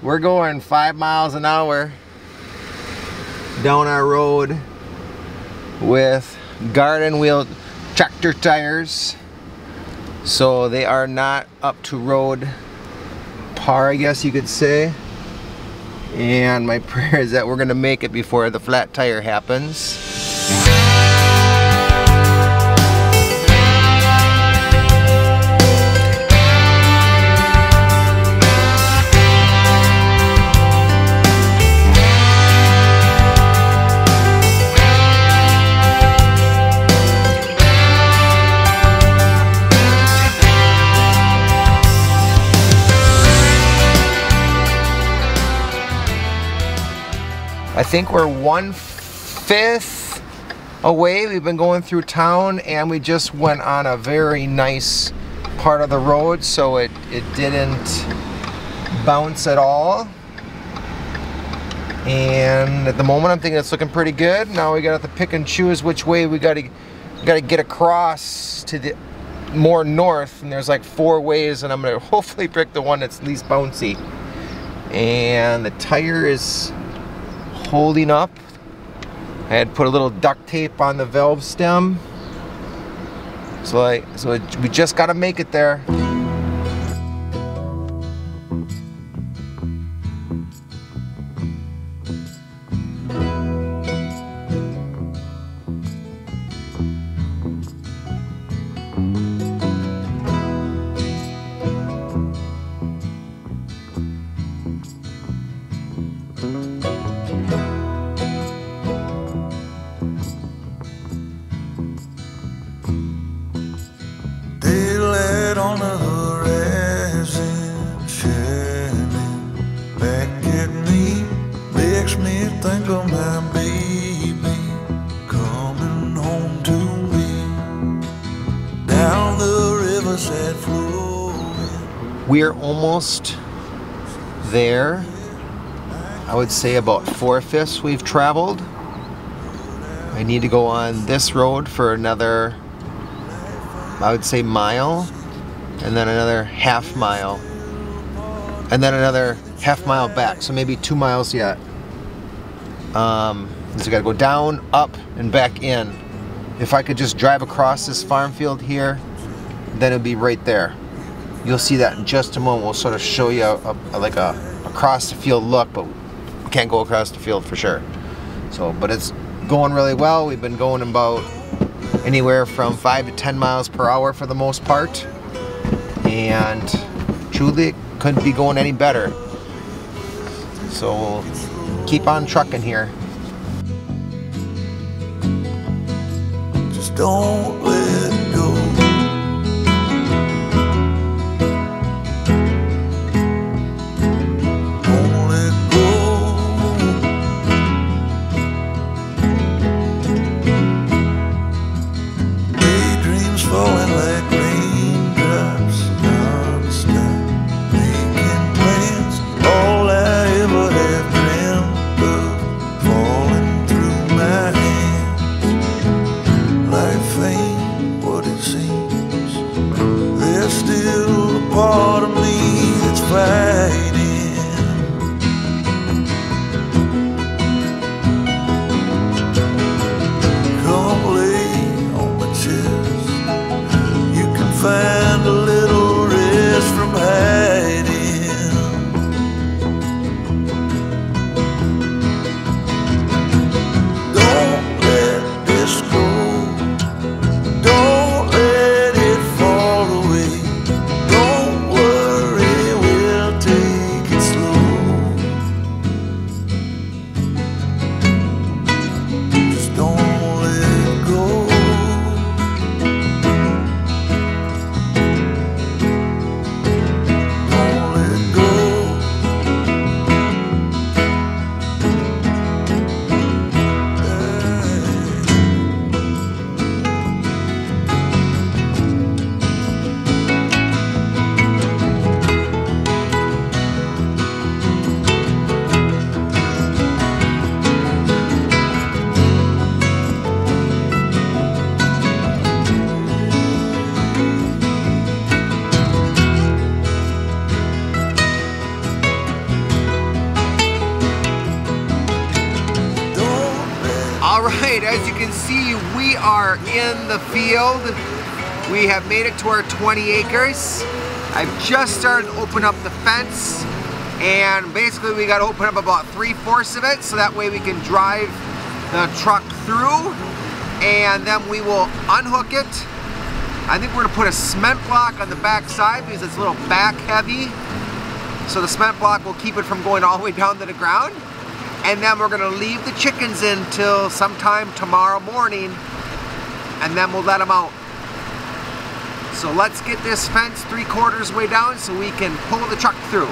we're going 5 miles an hour down our road with garden wheel tractor tires. So they are not up to road par, I guess you could say. And my prayer is that we're gonna make it before the flat tire happens. I think we're 1/5 away. We've been going through town and we just went on a very nice part of the road, so it didn't bounce at all. And at the moment I'm thinking it's looking pretty good. Now we gotta have to pick and choose which way we gotta get across to the more north, and there's like 4 ways, and I'm gonna hopefully pick the one that's least bouncy. And the tire is holding up. I had put a little duct tape on the valve stem, so we just gotta make it there. On the horizon, shining back at me, makes me think of my baby coming home to me down the riverside flowing. We're almost there. I would say about 4/5 we've traveled. I need to go on this road for another, I would say, mile. And then another half mile, and then another half mile back, so maybe 2 miles yet. So we gotta go down, up, and back in. If I could just drive across this farm field here, then it'd be right there. You'll see that in just a moment. We'll sort of show you like a across the field look, but we can't go across the field for sure. So, but it's going really well. We've been going about anywhere from 5 to 10 miles per hour for the most part. And truly it couldn't be going any better. So we'll keep on trucking here. Just don't let go. Don't let go. Daydreams falling like raindrops. Alright, as you can see, we are in the field. We have made it to our 20 acres. I've just started to open up the fence, and basically we got to open up about 3/4 of it so that way we can drive the truck through, and then we will unhook it. I think we're going to put a cement block on the back side because it's a little back heavy, so the cement block will keep it from going all the way down to the ground. And then we're going to leave the chickens in till sometime tomorrow morning, and then we'll let them out. So let's get this fence 3/4 way down so we can pull the truck through.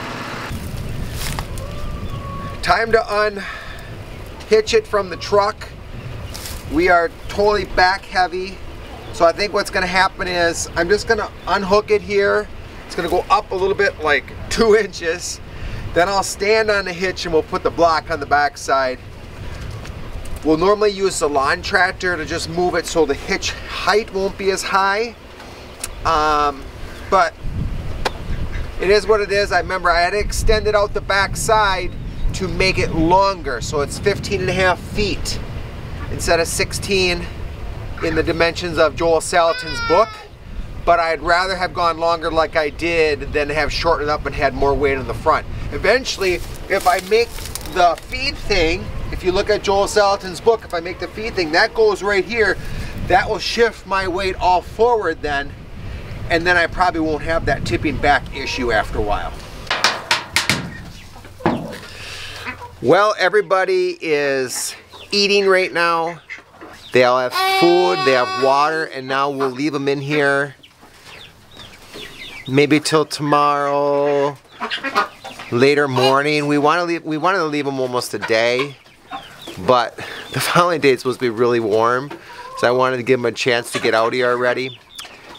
Time to unhitch it from the truck. We are totally back heavy. So I think what's going to happen is I'm just going to unhook it here. It's going to go up a little bit, like 2 inches. Then I'll stand on the hitch and we'll put the block on the back side. We'll normally use the lawn tractor to just move it so the hitch height won't be as high. But it is what it is. I remember I had extended out the back side to make it longer, so it's 15.5 feet instead of 16 in the dimensions of Joel Salatin's book. But I'd rather have gone longer like I did than have shortened up and had more weight in the front. Eventually, if I make the feed thing, if you look at Joel Salatin's book, if I make the feed thing, that goes right here, that will shift my weight all forward then, and then I probably won't have that tipping back issue after a while. Well, everybody is eating right now. They all have food, they have water, and now we'll leave them in here maybe till tomorrow, later morning. We wanted to leave them almost a day, but the following day is supposed to be really warm, so I wanted to give them a chance to get out here already.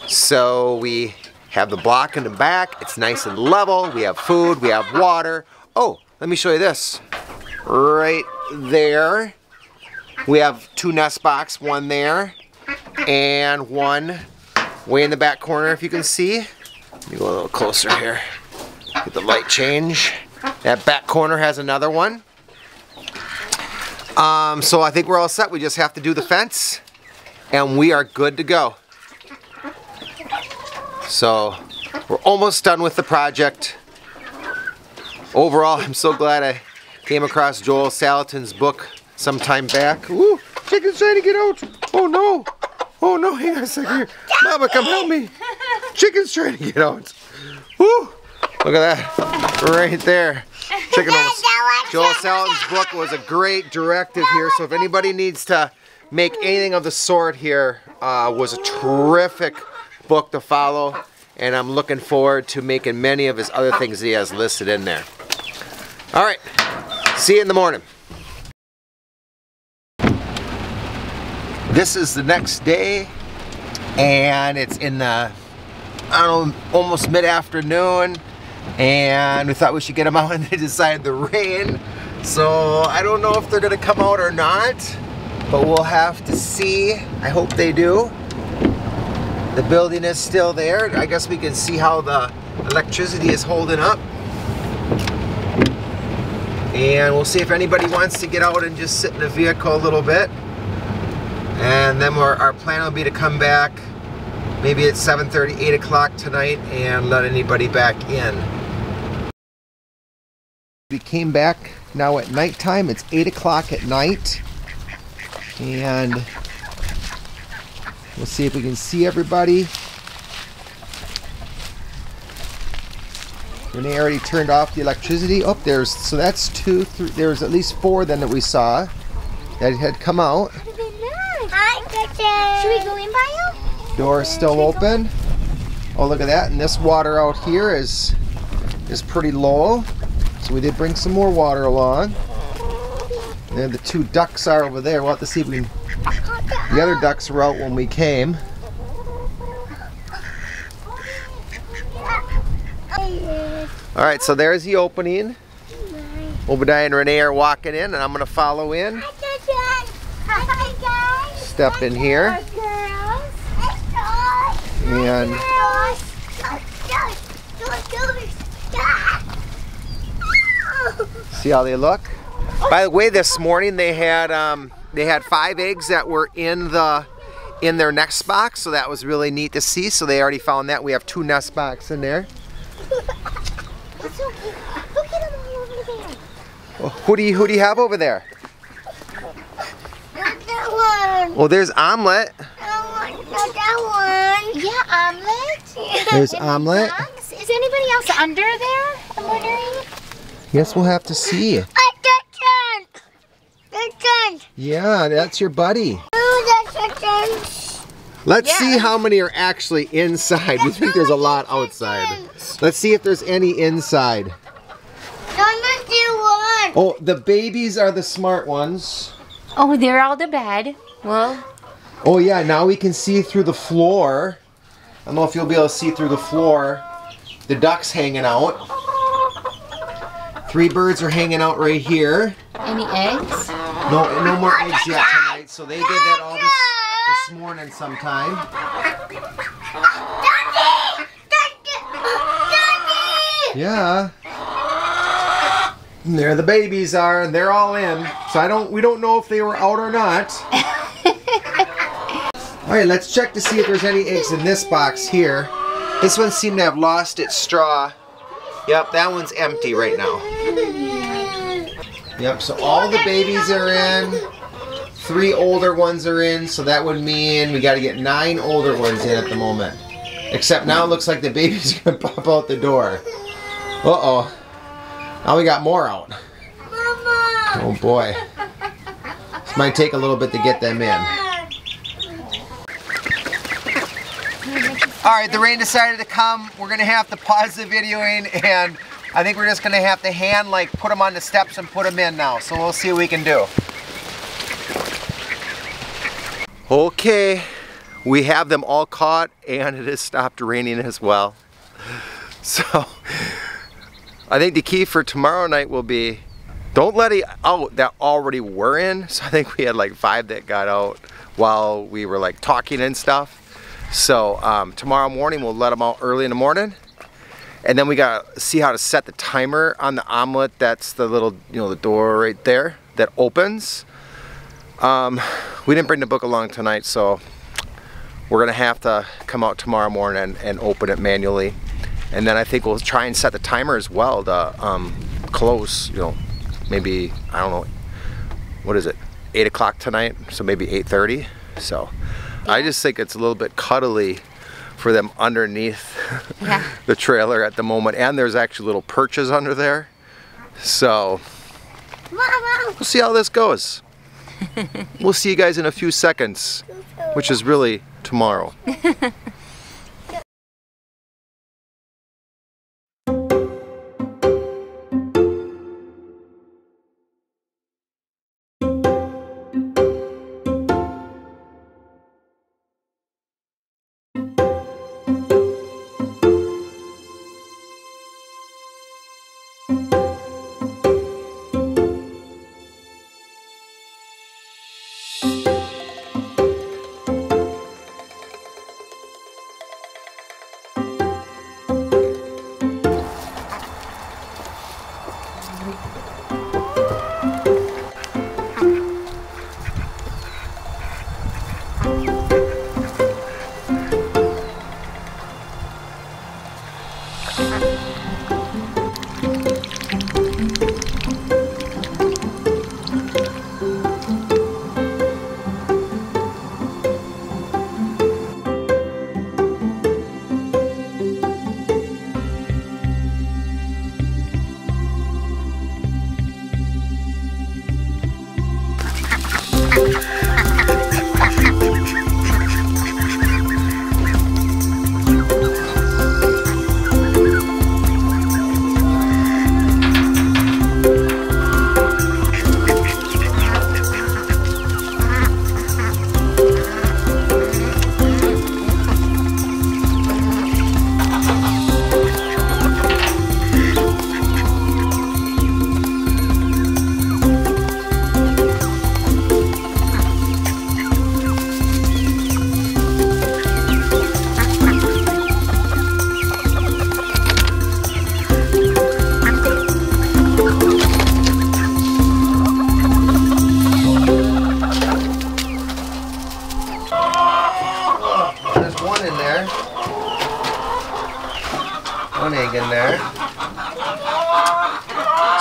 So we have the block in the back. It's nice and level. We have food, we have water. Oh, let me show you this. Right there, we have 2 nest boxes, one there and one way in the back corner, if you can see. Let me go a little closer here. Get the light change. That back corner has another one. So I think we're all set. We just have to do the fence and we are good to go. So we're almost done with the project. Overall, I'm so glad I came across Joel Salatin's book some time back. Ooh, chicken's trying to get out. Oh no. Oh no, hang on a second here. Mama, come help me. Chicken's trying to get out. Woo! Look at that. Right there. Chicken almost. Joel Salatin's book was a great directive here, so if anybody needs to make anything of the sort here, was a terrific book to follow, and I'm looking forward to making many of his other things he has listed in there. Alright, see you in the morning. This is the next day, and it's in the, I don't know, almost mid-afternoon, and we thought we should get them out, and they decided to rain. So I don't know if they're going to come out or not, but we'll have to see. I hope they do. The building is still there. I guess we can see how the electricity is holding up. And we'll see if anybody wants to get out and just sit in the vehicle a little bit. And then our plan will be to come back maybe at 7:30, 8 o'clock tonight and let anybody back in. We came back now at nighttime. It's 8 o'clock at night. And we'll see if we can see everybody. Renee already turned off the electricity. Oh, so that's 2, 3, there's at least 4 then that we saw that had come out. Should we go in by you? Door's still open. Oh, look at that. And this water out here is pretty low. So we did bring some more water along. And then the 2 ducks are over there. We'll have to see if we can... The other ducks were out when we came. Alright, so there's the opening. Obadiah and Renee are walking in, and I'm going to follow in. Step in here. And see how they look? By the way, this morning they had they had 5 eggs that were in their nest box, so that was really neat to see. So they already found that. We have 2 nest boxes in there. It's okay. Look at them all over there. Well, who do you have over there? Not that one. Well, there's Omelet. Not that one. Yeah, Omelet. There's Omelet. Is anybody else under there? I'm wondering. Yes, we'll have to see. Yeah, that's your buddy. Let's see how many are actually inside. We think there's a lot outside. Let's see if there's any inside. Oh, the babies are the smart ones. Oh, they're all to bed. Well. Oh yeah, now we can see through the floor. I don't know if you'll be able to see through the floor. The ducks hanging out. 3 birds are hanging out right here. Any eggs? No more eggs yet tonight. So they did that all this morning sometime. Yeah. And there the babies are, and they're all in. So we don't know if they were out or not. All right, let's check to see if there's any eggs in this box here. This one seemed to have lost its straw. Yep, that one's empty right now. Yep, so all the babies are in. 3 older ones are in, so that would mean we got to get 9 older ones in at the moment. Except now it looks like the babies are going to pop out the door. Uh-oh. Now we got more out. Mama. Oh boy. This might take a little bit to get them in. Alright, the rain decided to come. We're going to have to pause the videoing, and I think we're just going to have to put them on the steps and put them in now. So we'll see what we can do. Okay, we have them all caught, and it has stopped raining as well. So I think the key for tomorrow night will be, don't let it out that already were in. So I think we had like 5 that got out while we were like talking and stuff. So tomorrow morning we'll let them out early in the morning, and then we gotta see how to set the timer on the Omelet. That's the little, the door right there that opens. We didn't bring the book along tonight, so we're gonna have to come out tomorrow morning and open it manually. And then I think we'll try and set the timer as well to close, maybe, I don't know, what is it, 8 o'clock tonight, so maybe 8:30. So I just think it's a little bit cuddly for them underneath the trailer at the moment, and there's actually little perches under there. So we'll see how this goes. We'll see you guys in a few seconds, which is really tomorrow.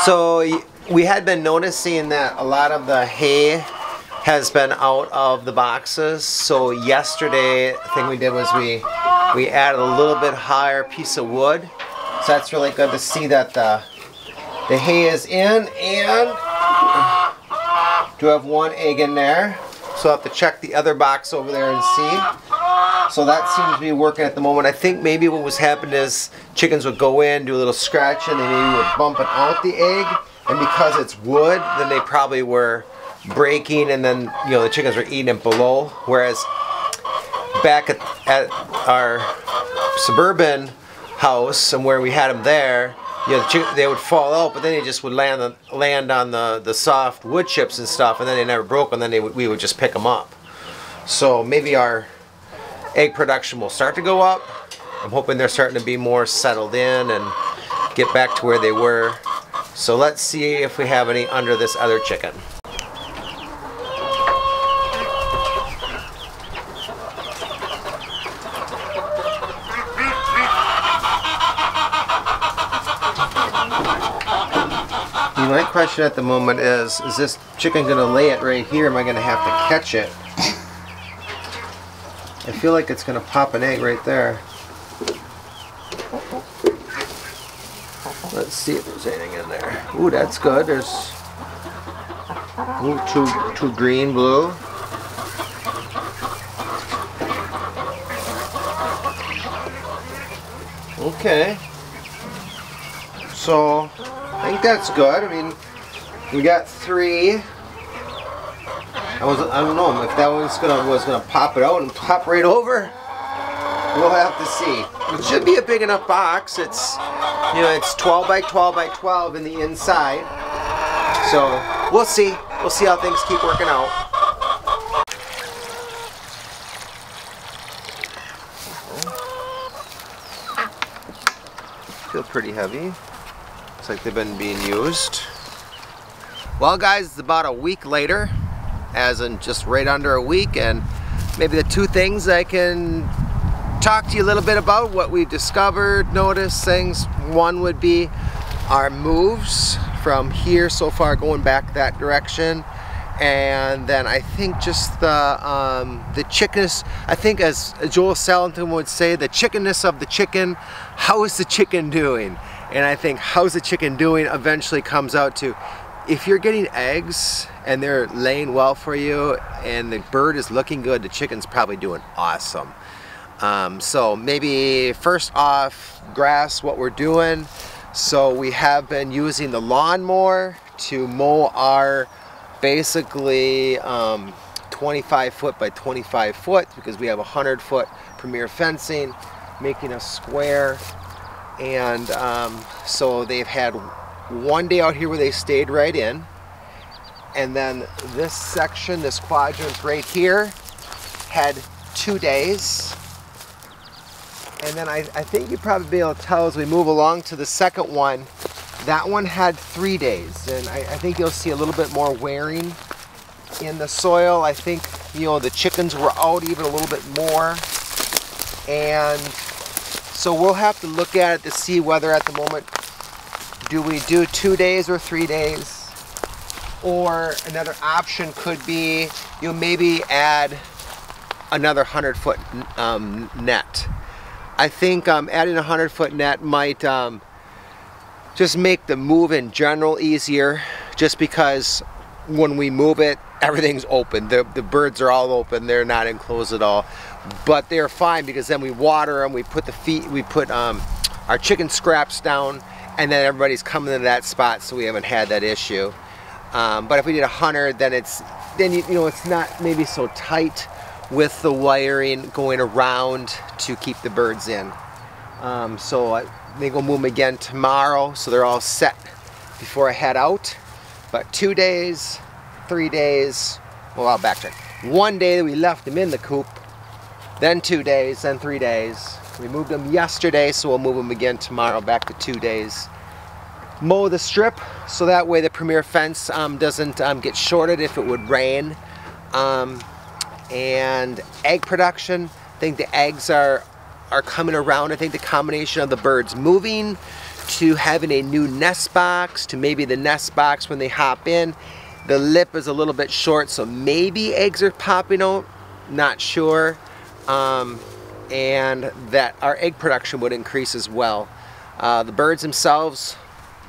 So we had been noticing that a lot of the hay has been out of the boxes. So yesterday, the thing we did was we added a little bit higher piece of wood. So that's really good to see that the hay is in, and do have one egg in there. So I'll have to check the other box over there and see. So that seems to be working at the moment. I think maybe what was happening is chickens would go in, do a little scratching, they maybe would bumping out the egg, and because it's wood, then they probably were breaking, and then the chickens were eating it below. Whereas back at our suburban house and where we had them there, they would fall out, but then they just would land on the soft wood chips and stuff, and then they never broke, and then we would just pick them up. So maybe our egg production will start to go up. I'm hoping they're starting to be more settled in and get back to where they were. So let's see if we have any under this other chicken. My question at the moment is this chicken going to lay it right here? Am I going to have to catch it? I feel like it's going to pop an egg right there. Let's see if there's anything in there. Ooh, that's good. There's two green, blue. Okay. So I think that's good. I mean, we got 3. I don't know if that one's was gonna pop it out and pop right over. We'll have to see. It should be a big enough box. It's it's 12 by 12 by 12 in the inside. So we'll see. We'll see how things keep working out. Feel pretty heavy. Looks like they've been being used. Well guys, it's about a week later, as in just right under a week, and maybe the 2 things I can talk to you a little bit about, what we discovered, noticed, things. One would be our moves from here so far going back that direction, and then I think just the chickenness. I think as Joel Salatin would say, the chickenness of the chicken. How is the chicken doing? And I think how's the chicken doing eventually comes out to, if you're getting eggs and they're laying well for you and the bird is looking good, the chicken's probably doing awesome. So maybe first off, grass, what we're doing. So we have been using the lawnmower to mow our basically 25 foot by 25 foot, because we have 100-foot premier fencing, making a square. And so they've had one day out here where they stayed right in, and then this section, this quadrant right here, had 2 days. And then I think you'd probably be able to tell as we move along to the second one, that one had 3 days. And I think you'll see a little bit more wearing in the soil. I think the chickens were out even a little bit more. And so we'll have to look at it to see whether at the moment, do we do 2 days or 3 days? Or another option could be, maybe add another 100-foot net. I think adding a 100-foot net might just make the move in general easier, just because when we move it, everything's open. The birds are all open. They're not enclosed at all. But they're fine, because then we water them, we put our chicken scraps down, and then everybody's coming to that spot, so we haven't had that issue. But if we did 100, then it's not maybe so tight with the wiring going around to keep the birds in. So I think we'll move them again tomorrow, so they're all set before I head out. But 2 days, 3 days, well, I'll backtrack. 1 day that we left them in the coop, then 2 days, then 3 days. We moved them yesterday, so we'll move them again tomorrow, back to 2 days. Mow the strip, so that way the premier fence doesn't get shorted if it would rain. And egg production, I think the eggs are coming around. I think the combination of the birds moving to having a new nest box, to maybe the nest box when they hop in. The lip is a little bit short, so maybe eggs are popping out, not sure. And that our egg production would increase as well. The birds themselves,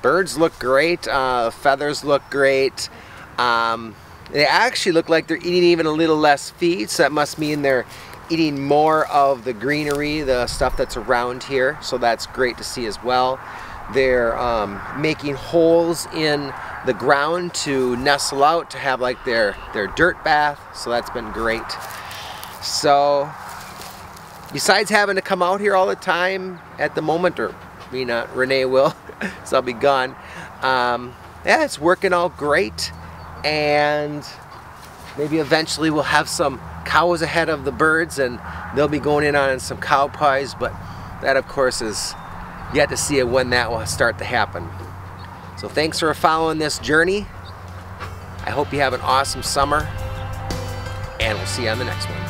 birds look great, feathers look great. They actually look like they're eating even a little less feed, so that must mean they're eating more of the greenery, the stuff that's around here, so that's great to see as well. They're making holes in the ground to nestle out, to have like their dirt bath, so that's been great. So besides having to come out here all the time at the moment, or Renee will, so I'll be gone. Yeah, it's working out great, and maybe eventually we'll have some cows ahead of the birds and they'll be going in on some cow pies, but that of course is yet to see when that will start to happen. So thanks for following this journey. I hope you have an awesome summer, and we'll see you on the next one.